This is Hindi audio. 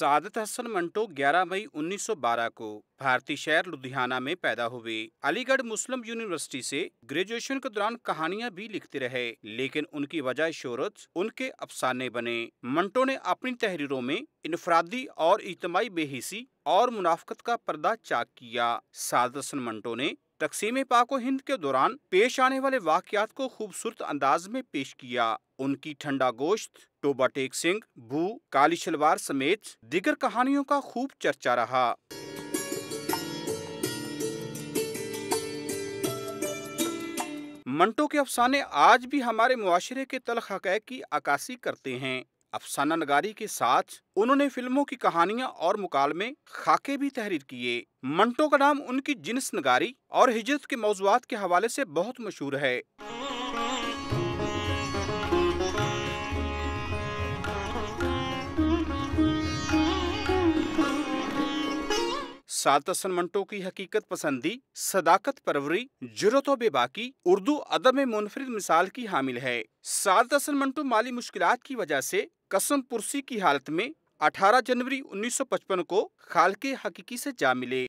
सादत हसन मंटो 11 मई 1912 को भारतीय शहर लुधियाना में पैदा हुए। अलीगढ़ मुस्लिम यूनिवर्सिटी से ग्रेजुएशन के दौरान कहानियां भी लिखते रहे, लेकिन उनकी वजह शोहरत उनके अफसाने बने। मंटो ने अपनी तहरीरों में इनफरादी और इज्तिमाई बेहिसी और मुनाफकत का पर्दा चाक किया। सादत हसन मंटो ने तकसीम पाक हिंद के दौरान पेश आने वाले वाकयात को खूबसूरत अंदाज में पेश किया। उनकी ठंडा गोश्त, टोबा टेक सिंह, भू, काली शलवार समेत दीगर कहानियों का खूब चर्चा रहा। मंटो के अफसाने आज भी हमारे मुआशरे के तल्ख हक़ैक़ की अक्कासी करते हैं। अफसाना नगारी के साथ उन्होंने फिल्मों की कहानियां और मुकालमे खाके भी तहरीर किए। मंटो का नाम उनकी जिन्स नगारी और हिजरत के मौज़ूआत के हवाले से बहुत मशहूर है। सादत हसन मंटो की हकीकत पसंदी, सदाकत परवरी, जुर्रत व बेबाकी उर्दू अदब में मुनफरिद मिसाल की हामिल है। सादत हसन मंटो माली मुश्किलात की वजह से कसम पुरसी की हालत में 18 जनवरी 1955 को खालके हकीकी से जा मिले।